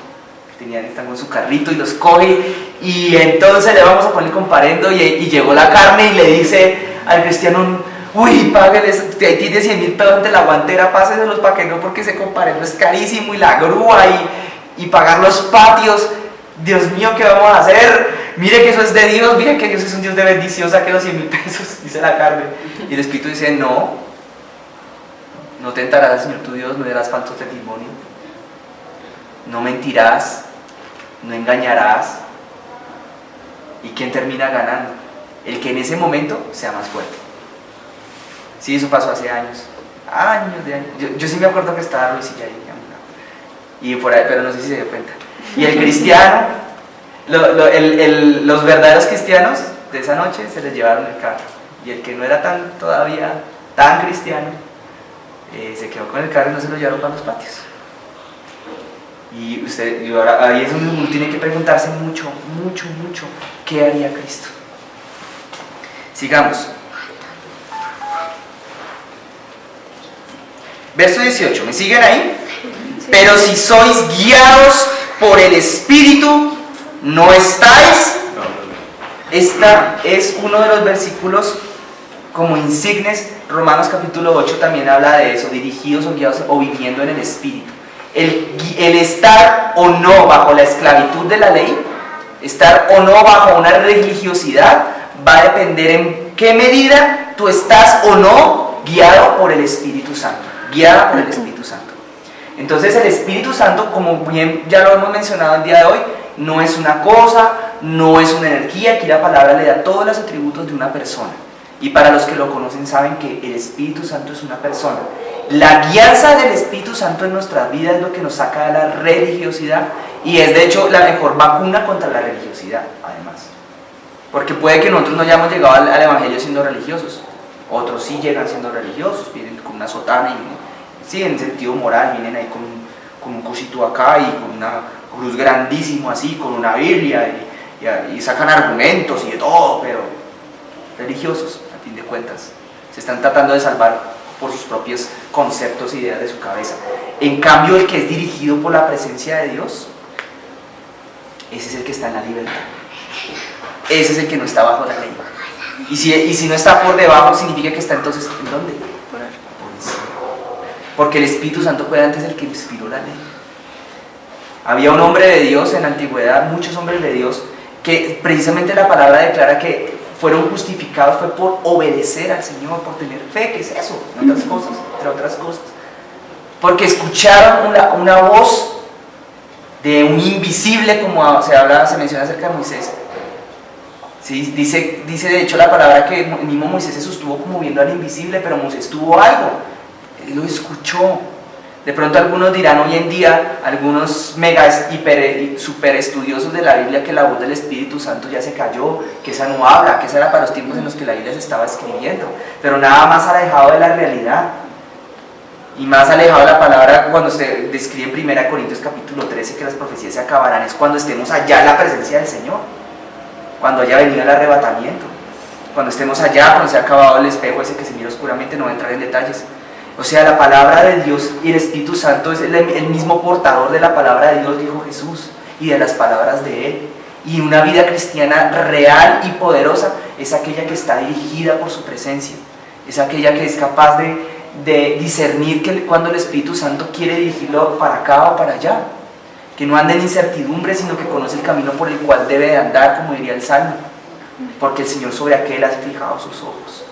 Están con su carrito y los coge, y entonces le vamos a poner comparendo, y llegó la carne y le dice al cristiano, uy, págueles, tiene 100.000 pesos ante la guantera, páseselos para que no, porque ese comparendo es carísimo, y la grúa, y pagar los patios. Dios mío, ¿qué vamos a hacer? Mire que eso es de Dios, mire que Dios es un Dios de bendición, saque los 100.000 pesos, dice la carne. Y el Espíritu dice, no tentarás al Señor tu Dios, no darás falso testimonio, no mentirás, no engañarás. ¿Y quién termina ganando? El que en ese momento sea más fuerte. Sí, eso pasó hace años de años. Yo sí me acuerdo que estaba Luisilla ahí, y por ahí, pero no sé si se dio cuenta. Y el cristiano, los verdaderos cristianos de esa noche se les llevaron el carro, y el que no era todavía tan cristiano se quedó con el carro y no se lo llevaron para los patios. Y ahora ahí es donde uno tiene que preguntarse mucho, ¿qué haría Cristo? Sigamos. Verso 18, ¿me siguen ahí? Sí. Pero si sois guiados por el Espíritu, no estáis. Esta es uno de los versículos como insignes. Romanos capítulo 8 también habla de eso, dirigidos o guiados o viviendo en el Espíritu. El estar o no bajo la esclavitud de la ley, estar o no bajo una religiosidad, va a depender en qué medida tú estás o no guiado por el Espíritu Santo, guiada por el Espíritu Santo. Entonces el Espíritu Santo, como bien ya lo hemos mencionado el día de hoy, no es una cosa, no es una energía. Aquí la palabra le da todos los atributos de una persona, y para los que lo conocen saben que el Espíritu Santo es una persona. La guianza del Espíritu Santo en nuestras vidas es lo que nos saca de la religiosidad, y es de hecho la mejor vacuna contra la religiosidad, además. Porque puede que nosotros no hayamos llegado al Evangelio siendo religiosos, otros sí llegan siendo religiosos, vienen con una sotana y sí, en sentido moral, vienen ahí con un cosito acá y con una cruz grandísimo así, con una Biblia, y sacan argumentos y de todo, pero religiosos, a fin de cuentas. Se están tratando de salvar por sus propios conceptos e ideas de su cabeza. En cambio, el que es dirigido por la presencia de Dios, ese es el que está en la libertad. Ese es el que no está bajo la ley. Y si no está por debajo, significa que está entonces, ¿en dónde? Por encima. Porque el Espíritu Santo fue antes el que inspiró la ley. Había un hombre de Dios en la antigüedad, muchos hombres de Dios, que precisamente la palabra declara que fueron justificados fue por obedecer al Señor, por tener fe, que es eso, entre otras cosas. Porque escucharon una voz de un invisible, como se menciona acerca de Moisés. Sí, dice de hecho la palabra que el mismo Moisés se sostuvo como viendo al invisible, pero Moisés tuvo algo, él lo escuchó. De pronto algunos dirán hoy en día, algunos mega hiper super estudiosos de la Biblia, que la voz del Espíritu Santo ya se cayó, que esa no habla, que esa era para los tiempos en los que la Biblia se estaba escribiendo, pero nada más alejado de la realidad y más alejado de la palabra. Cuando se describe en 1 Corintios capítulo 13 que las profecías se acabarán, es cuando estemos allá en la presencia del Señor, cuando haya venido el arrebatamiento, cuando estemos allá, cuando se ha acabado el espejo ese que se mira oscuramente. No voy a entrar en detalles. O sea, la palabra de Dios y el Espíritu Santo es el mismo portador de la palabra de Dios, dijo Jesús, y de las palabras de Él. Y una vida cristiana real y poderosa es aquella que está dirigida por su presencia, es aquella que es capaz de discernir que cuando el Espíritu Santo quiere dirigirlo para acá o para allá, que no anda en incertidumbre, sino que conoce el camino por el cual debe de andar, como diría el Salmo, porque el Señor sobre aquel ha fijado sus ojos.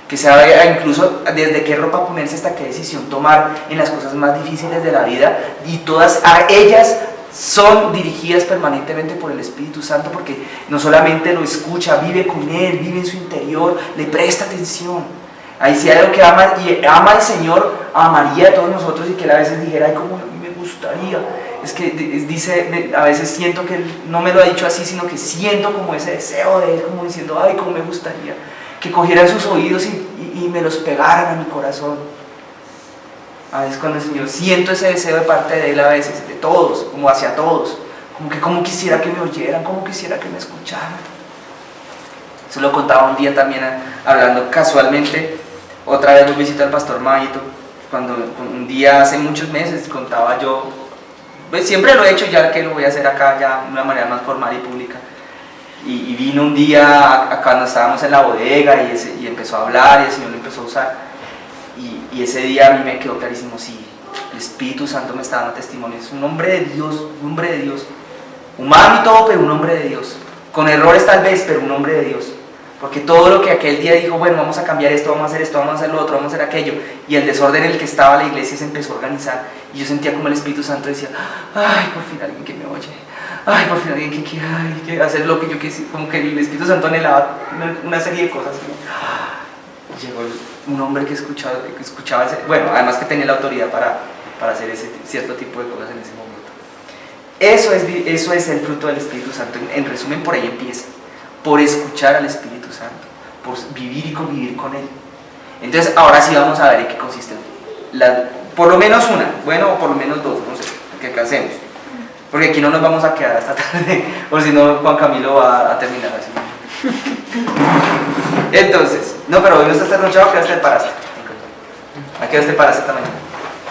Que sabe incluso desde qué ropa ponerse hasta qué decisión tomar en las cosas más difíciles de la vida, y todas ellas son dirigidas permanentemente por el Espíritu Santo, porque no solamente lo escucha, vive con Él, vive en su interior, le presta atención. Ahí sí hay algo que ama, y ama al Señor, amaría a todos nosotros, y que Él a veces dijera, ay, como a mí me gustaría. Es que dice, a veces siento que Él no me lo ha dicho así, sino que siento como ese deseo de Él, como diciendo, ay, como me gustaría que cogieran sus oídos y me los pegaran a mi corazón. A veces cuando el Señor, siento ese deseo de parte de Él a veces, de todos, como hacia todos, como quisiera que me oyeran, como quisiera que me escucharan. Eso lo contaba un día también hablando casualmente, otra vez lo visité al pastor Maito, cuando un día hace muchos meses contaba yo, pues siempre lo he hecho, ya que lo voy a hacer acá ya de una manera más formal y pública. Y vino un día acá cuando estábamos en la bodega y empezó a hablar y el Señor lo empezó a usar. Y ese día a mí me quedó clarísimo, sí, el Espíritu Santo me está dando testimonio. Es un hombre de Dios, humano y todo, pero un hombre de Dios. Con errores tal vez, pero un hombre de Dios. Porque todo lo que aquel día dijo, bueno, vamos a cambiar esto, vamos a hacer esto, vamos a hacer lo otro, vamos a hacer aquello. Y el desorden en el que estaba la iglesia se empezó a organizar. Y yo sentía como el Espíritu Santo decía, ay, por fin alguien que me oye. Ay, por fin alguien que quiere hacer lo que yo quisiera. Como que el Espíritu Santo anhelaba una serie de cosas. Llegó un hombre que escuchaba bueno, además que tenía la autoridad para hacer ese cierto tipo de cosas en ese momento. Eso es el fruto del Espíritu Santo. En resumen, por ahí empieza. Por escuchar al Espíritu Santo, por vivir y convivir con Él. Entonces, ahora sí vamos a ver en qué consiste. Por lo menos una, bueno, o por lo menos dos, no sé, que alcancemos. Porque aquí no nos vamos a quedar hasta tarde, o si no, Juan Camilo va a terminar así. Entonces, no, pero hoy no estás trasnochado, quedaste el parásito. ¿A qué hora te paraste esta mañana?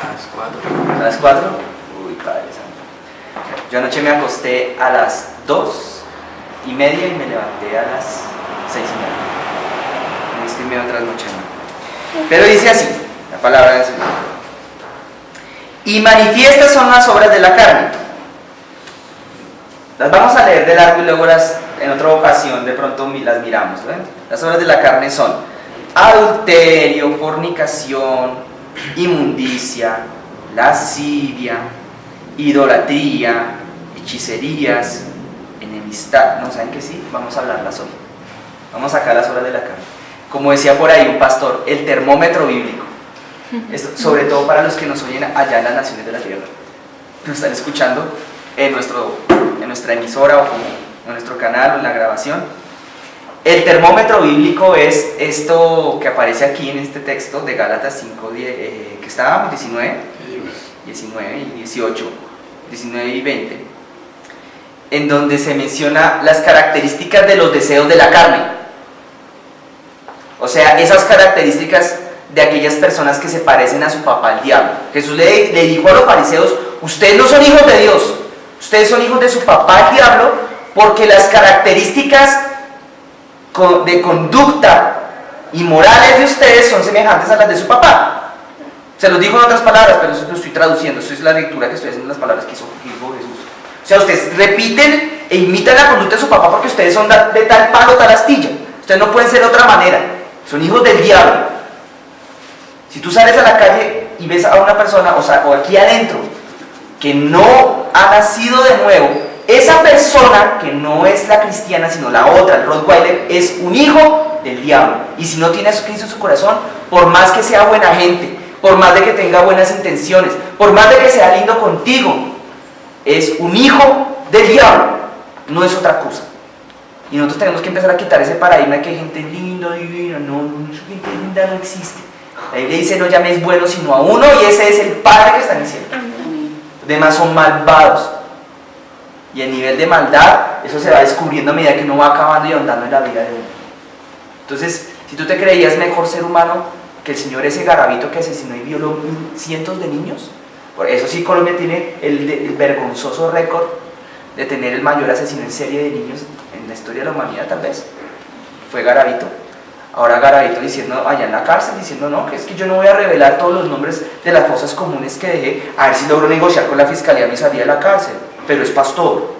A las 4. ¿A las 4? Uy, Padre Santo. Yo anoche me acosté a las 2:30 y me levanté a las 6:30. Me estoy medio trasnochando. Pero dice así, la palabra del Señor. Y manifiestas son las obras de la carne. Las vamos a leer de largo y luego en otra ocasión de pronto las miramos, ¿ven? Las obras de la carne son adulterio, fornicación, inmundicia, lascivia, idolatría, hechicerías, enemistad. ¿No saben que sí? Vamos a hablarlas hoy. Vamos a sacar las obras de la carne. Como decía por ahí un pastor, el termómetro bíblico. Esto, sobre todo para los que nos oyen allá en las naciones de la tierra. Nos están escuchando en nuestra emisora o como en nuestro canal o en la grabación. El termómetro bíblico es esto que aparece aquí en este texto de Gálatas 5, que estábamos 19 y 18, 19 y 20, en donde se menciona las características de los deseos de la carne. O sea, esas características de aquellas personas que se parecen a su papá el diablo. Jesús le dijo a los fariseos, ustedes no son hijos de Dios, ustedes son hijos de su papá el diablo, porque las características de conducta y morales de ustedes son semejantes a las de su papá. Se los dijo en otras palabras, pero eso lo estoy traduciendo, eso es la lectura que estoy haciendo de las palabras que dijo Jesús. O sea, ustedes repiten e imitan la conducta de su papá porque ustedes son de tal palo, tal astilla. Ustedes no pueden ser de otra manera, son hijos del diablo. Si tú sales a la calle y ves a una persona, o aquí adentro, que no ha nacido de nuevo, esa persona que no es la cristiana, sino la otra, el Rottweiler, es un hijo del diablo. Y si no tiene a Cristo en su corazón, por más que sea buena gente, por más de que tenga buenas intenciones, por más de que sea lindo contigo, es un hijo del diablo, no es otra cosa. Y nosotros tenemos que empezar a quitar ese paradigma de que hay gente linda, divina. No, gente linda no existe. La Biblia dice, no llaméis bueno sino a uno, y ese es el Padre que está en el cielo. Los demás son malvados. Y el nivel de maldad, eso se va descubriendo a medida que uno va acabando y ahondando en la vida de uno. Entonces, si tú te creías mejor ser humano que el señor ese garabito que asesinó y violó cientos de niños, por eso sí Colombia tiene el vergonzoso récord de tener el mayor asesino en serie de niños en la historia de la humanidad, tal vez. Fue Garavito. Ahora Garavito diciendo allá en la cárcel, diciendo no, que es que yo no voy a revelar todos los nombres de las fosas comunes que dejé, a ver si logro negociar con la fiscalía mi salida de la cárcel, pero es pastor,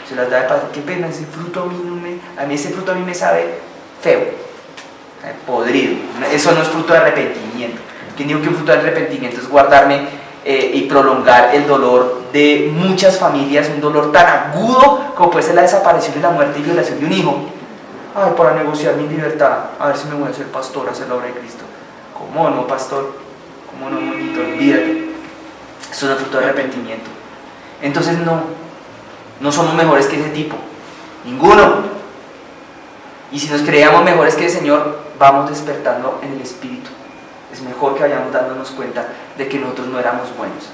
se las da de pastor. Qué pena, ese fruto a mí ese fruto a mí me sabe feo, podrido. Eso no es fruto de arrepentimiento. ¿Quién dijo que un fruto de arrepentimiento es guardarme y prolongar el dolor de muchas familias, un dolor tan agudo como puede ser la desaparición y la muerte y violación de un hijo? Ay, para negociar mi libertad, a ver si me voy a hacer pastor, a hacer la obra de Cristo. ¿Cómo no, pastor? ¿Cómo no, monito? Olvídate. Eso no es fruto de arrepentimiento. Entonces no somos mejores que ese tipo. Ninguno. Y si nos creíamos mejores que el Señor, vamos despertando en el Espíritu. es mejor que vayamos dándonos cuenta de que nosotros no éramos buenos.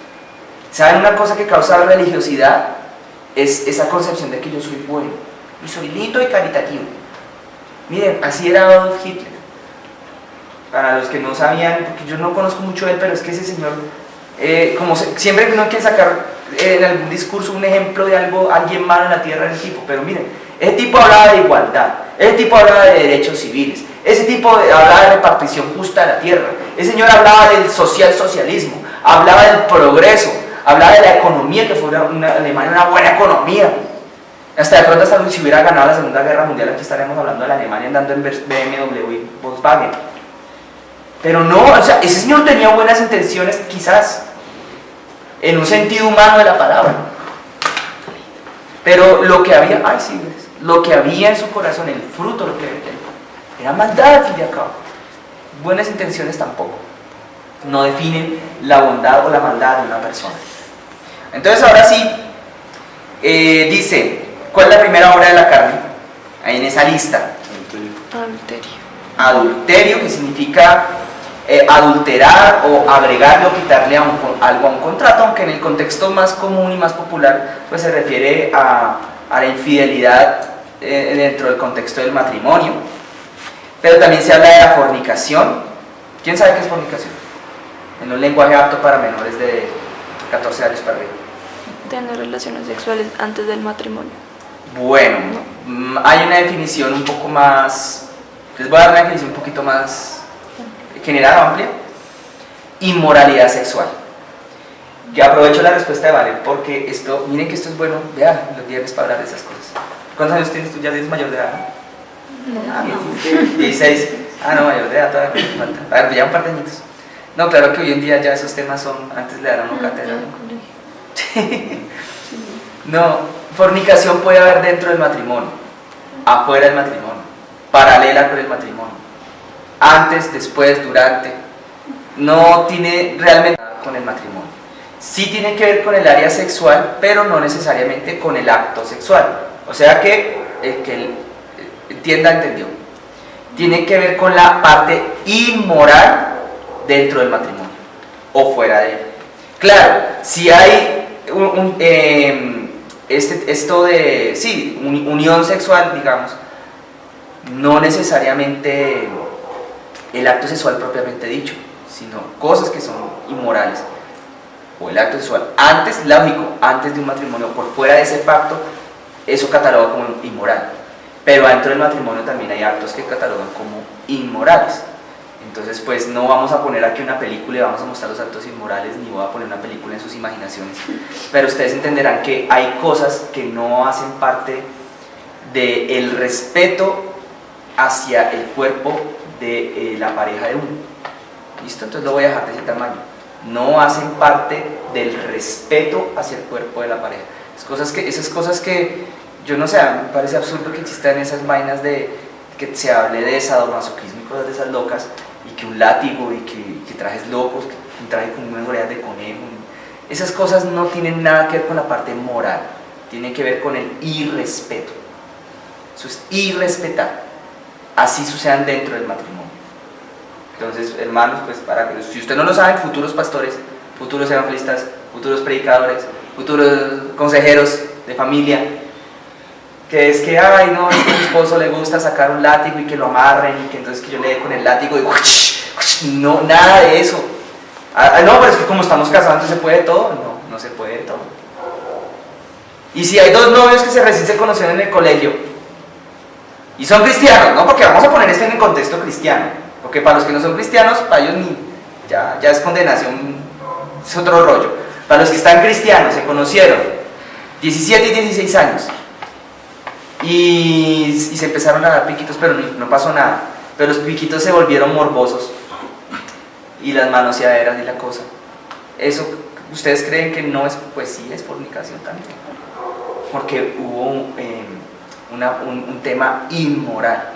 ¿Saben una cosa que causa la religiosidad? Es esa concepción de que yo soy bueno, y soy lindo y caritativo. Miren, así era Adolf Hitler. Para los que no sabían, porque yo no conozco mucho de él, pero es que ese señor, siempre que uno quiere sacar en algún discurso un ejemplo de algo, alguien malo en la tierra del tipo, pero miren, ese tipo hablaba de igualdad, ese tipo hablaba de derechos civiles, ese tipo hablaba de repartición justa de la tierra, ese señor hablaba del socialismo, hablaba del progreso, hablaba de la economía, que fue Alemania una buena economía. Hasta de pronto, hasta si hubiera ganado la Segunda Guerra Mundial, aquí estaremos hablando de la Alemania andando en BMW y Volkswagen. Pero no, o sea, ese señor tenía buenas intenciones, quizás, en un sentido humano de la palabra. Pero lo que había, lo que había en su corazón, el fruto, lo que era maldad, al fin y al cabo. Buenas intenciones tampoco. No definen la bondad o la maldad de una persona. Entonces, ahora sí, dice, ¿cuál es la primera obra de la carne? Ahí en esa lista. Adulterio. Adulterio, que significa adulterar o agregarle o quitarle algo a un contrato, aunque en el contexto más común y más popular pues se refiere a la infidelidad dentro del contexto del matrimonio. Pero también se habla de la fornicación. ¿Quién sabe qué es fornicación? En un lenguaje apto para menores de 14 años para arriba. Tener relaciones sexuales antes del matrimonio. Bueno, hay una definición un poco más, les voy a dar una definición un poquito más general, amplia. Inmoralidad sexual. Que aprovecho la respuesta de Vale, porque esto, miren que esto es bueno, vean, los viernes para hablar de esas cosas. ¿Cuántos años tienes tú? ¿Ya eres mayor de edad? ¿No? 16. Ah, no, mayor de edad todavía me falta. A ver, ya un par de añitos. No, claro que hoy en día ya esos temas son, antes le daban una cátedra. No, fornicación puede haber dentro del matrimonio, afuera del matrimonio, paralela con el matrimonio, antes, después, durante. No tiene realmente nada con el matrimonio. Sí tiene que ver con el área sexual, pero no necesariamente con el acto sexual. O sea que el que entienda, entendió. Tiene que ver con la parte inmoral dentro del matrimonio o fuera de él. Claro, si hay unión sexual, digamos, no necesariamente el acto sexual propiamente dicho, sino cosas que son inmorales, o el acto sexual antes, lógico, antes de un matrimonio, por fuera de ese pacto, eso cataloga como inmoral, pero dentro del matrimonio también hay actos que catalogan como inmorales. Entonces, pues no vamos a poner aquí una película y vamos a mostrar los actos inmorales, ni voy a poner una película en sus imaginaciones, pero ustedes entenderán que hay cosas que no hacen parte del respeto hacia el cuerpo de la pareja de uno. ¿Listo? Entonces lo voy a dejar de ese tamaño. No hacen parte del respeto hacia el cuerpo de la pareja. Esas cosas que yo no sé, me parece absurdo que existan esas vainas de que se hable de sadomasoquismo y cosas de esas locas, y que un látigo y que trajes locos, que un traje con unas orejas de conejo. Esas cosas no tienen nada que ver con la parte moral, tienen que ver con el irrespeto. Eso es irrespetar. Así sucedan dentro del matrimonio. Entonces, hermanos, pues para que, si usted no lo saben, futuros pastores, futuros evangelistas, futuros predicadores, futuros consejeros de familia, que es que, ay no, es que a mi esposo le gusta sacar un látigo y que lo amarren y que entonces que yo le dé con el látigo y no, nada de eso. No, pero es que como estamos casados, entonces se puede todo. No se puede todo. Y si hay dos novios que recién se conocieron en el colegio y son cristianos, ¿no? Porque vamos a poner esto en el contexto cristiano, porque para los que no son cristianos, para ellos ya es condenación, es otro rollo. Para los que están cristianos, se conocieron 17 y 16 años y se empezaron a dar piquitos, pero no pasó nada, pero los piquitos se volvieron morbosos y las manoseaderas y la cosa. Eso, ¿ustedes creen que no es? Pues sí, es fornicación también, porque hubo un tema inmoral,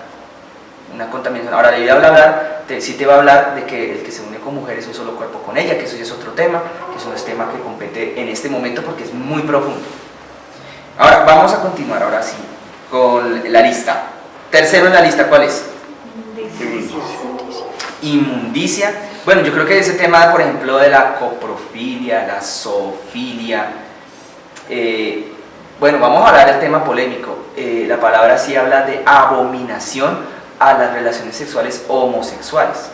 una contaminación. Ahora, la Biblia sí te va a hablar de que el que se une con mujer es un solo cuerpo con ella, que eso ya es otro tema, que eso no es tema que compete en este momento porque es muy profundo. Ahora, vamos a continuar ahora sí con la lista. Tercero en la lista, ¿cuál es? inmundicia. Bueno, yo creo que ese tema, por ejemplo, de la coprofilia, la zoofilia, bueno, vamos a hablar del tema polémico. La palabra sí habla de abominación a las relaciones sexuales homosexuales.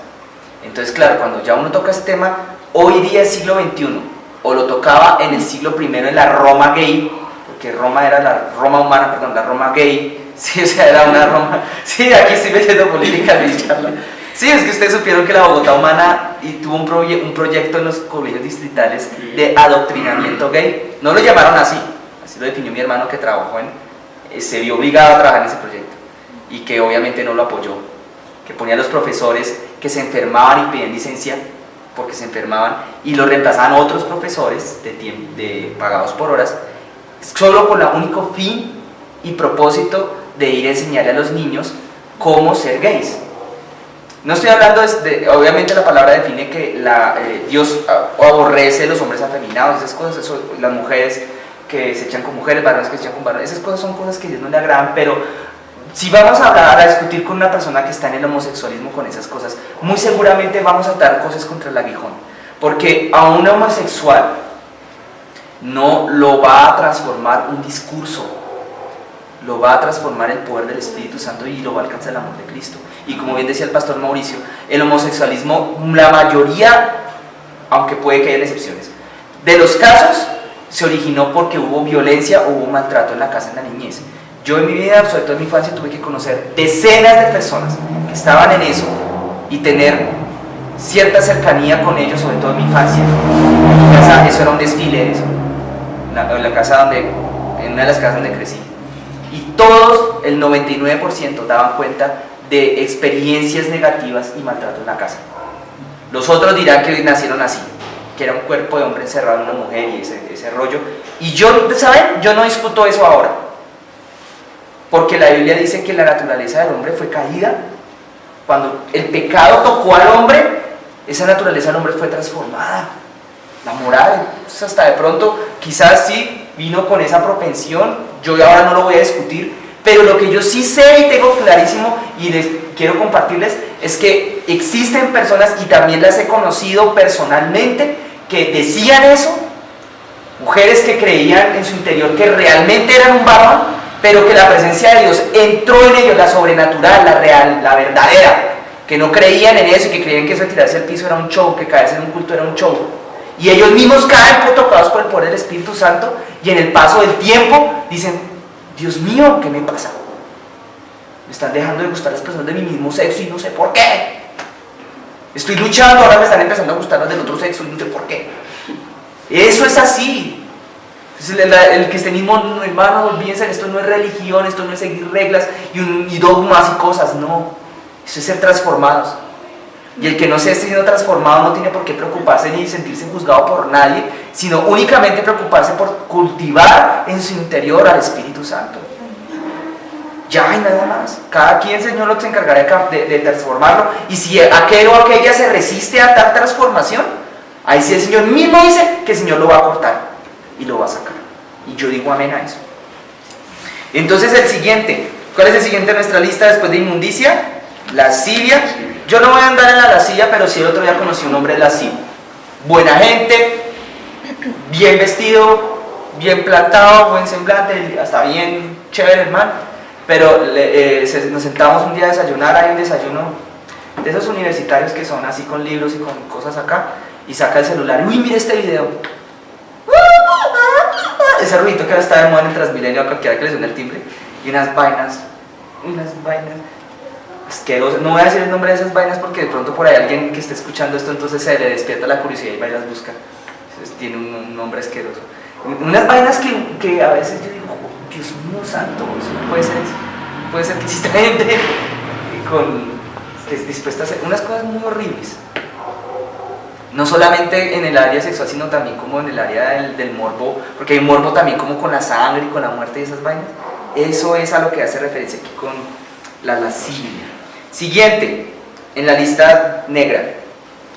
Entonces, claro, cuando ya uno toca este tema, hoy día es siglo XXI, o lo tocaba en el siglo I en la Roma gay, porque Roma era la Roma humana, perdón, la Roma gay, sí, o sea, era una Roma, sí, aquí estoy metiendo política de charla. Sí, es que ustedes supieron que la Bogotá humana tuvo un proyecto en los colegios distritales de adoctrinamiento gay. No lo llamaron así lo definió mi hermano que trabajó se vio obligado a trabajar en ese proyecto y que obviamente no lo apoyó, que ponía a los profesores que se enfermaban y pedían licencia porque se enfermaban y lo reemplazaban otros profesores pagados por horas, solo con el único fin y propósito de ir a enseñarle a los niños cómo ser gays. No estoy hablando obviamente la palabra define que Dios aborrece a los hombres afeminados, esas cosas, las mujeres que se echan con mujeres, varones que se echan con varones, esas cosas son cosas que a Dios no le agradan, pero si vamos a hablar, a discutir con una persona que está en el homosexualismo con esas cosas, muy seguramente vamos a dar cosas contra el aguijón, porque a un homosexual no lo va a transformar un discurso, lo va a transformar el poder del Espíritu Santo y lo va a alcanzar el amor de Cristo. Y como bien decía el pastor Mauricio, el homosexualismo, la mayoría, aunque puede que haya excepciones, de los casos se originó porque hubo violencia o hubo maltrato en la casa en la niñez. Yo en mi vida, sobre todo en mi infancia, tuve que conocer decenas de personas que estaban en eso y tener cierta cercanía con ellos, sobre todo en mi infancia. En mi casa eso era un desfile de eso, en una de las casas donde crecí. Y todos, el 99%, daban cuenta de experiencias negativas y maltrato en la casa. Los otros dirán que nacieron así, que era un cuerpo de hombre encerrado en una mujer y ese rollo. Y yo, ¿saben? Yo no discuto eso ahora, porque la Biblia dice que la naturaleza del hombre fue caída. Cuando el pecado tocó al hombre, esa naturaleza del hombre fue transformada. La moral, pues hasta de pronto, quizás sí vino con esa propensión, yo ahora no lo voy a discutir, pero lo que yo sí sé y tengo clarísimo y les quiero compartirles es que existen personas, y también las he conocido personalmente, que decían eso, mujeres que creían en su interior que realmente eran un varón, pero que la presencia de Dios entró en ellos, la sobrenatural, la real, la verdadera, que no creían en eso y que creían que eso de tirarse al piso era un show, que caerse en un culto era un show. Y ellos mismos caen tocados por el poder del Espíritu Santo y en el paso del tiempo dicen: Dios mío, ¿qué me pasa? Me están dejando de gustar las personas de mi mismo sexo y no sé por qué. Estoy luchando, ahora me están empezando a gustar las del otro sexo y no sé por qué. Eso es así. Entonces, el cristianismo, hermano, olvídense, esto no es religión, esto no es seguir reglas y dogmas y cosas, no. Eso es ser transformados. Y el que no se esté siendo transformado no tiene por qué preocuparse ni sentirse juzgado por nadie, sino únicamente preocuparse por cultivar en su interior al Espíritu Santo. Ya hay nada más. Cada quien, Señor, lo se encargará de transformarlo. Y si aquel o aquella se resiste a tal transformación, ahí sí el Señor mismo dice que el Señor lo va a cortar y lo va a sacar. Y yo digo amén a eso. Entonces el siguiente, ¿cuál es el siguiente en nuestra lista después de inmundicia? Lascivia. Yo no voy a andar en la lascivia, pero sí el otro día conocí un hombre lascivo. Buena gente, bien vestido, bien plantado, buen semblante, hasta bien chévere, hermano. Pero nos sentamos un día a desayunar, hay un desayuno de esos universitarios que son así con libros y con cosas acá, y saca el celular, uy, mira este video. Ese ruido que ahora está de moda en el Transmilenio a cualquiera que le suene el timbre, y unas vainas asquerosas. No voy a decir el nombre de esas vainas porque de pronto por ahí alguien que esté escuchando esto entonces se le despierta la curiosidad y va y las busca. Entonces, tiene un nombre asqueroso. Unas vainas que a veces yo digo, oh, Dios mío santo, eso no puede ser eso. Puede ser que exista gente que es dispuesta a hacer unas cosas muy horribles. No solamente en el área sexual, sino también como en el área del morbo, porque hay morbo también como con la sangre y con la muerte y esas vainas. Eso es a lo que hace referencia aquí con la lascivia. Siguiente, en la lista negra,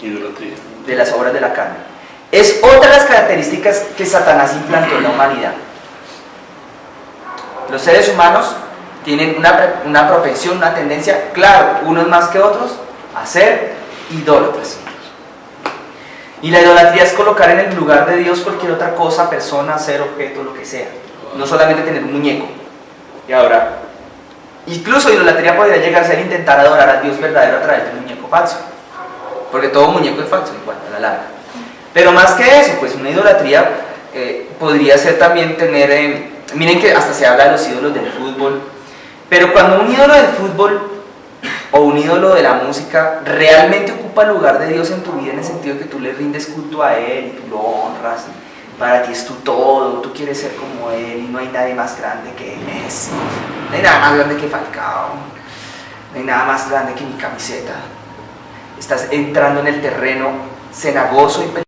idolatría, de las obras de la carne. Es otra de las características que Satanás implantó en la humanidad. Los seres humanos tienen una propensión, una tendencia, claro, unos más que otros, a hacer idólatras. Y la idolatría es colocar en el lugar de Dios cualquier otra cosa, persona, ser, objeto, lo que sea. No solamente tener un muñeco. Y ahora, incluso idolatría podría llegar a ser intentar adorar al Dios verdadero a través de un muñeco falso. Porque todo muñeco es falso, igual, a la larga. Pero más que eso, pues una idolatría podría ser también tener... miren que hasta se habla de los ídolos del fútbol. Pero cuando un ídolo del fútbol o un ídolo de la música realmente ocupa el lugar de Dios en tu vida, en el sentido de que tú le rindes culto a Él y tú lo honras, y para ti es tu todo, tú quieres ser como Él y no hay nadie más grande que Messi, no hay nada más grande que Falcao, no hay nada más grande que mi camiseta. Estás entrando en el terreno cenagoso y peligroso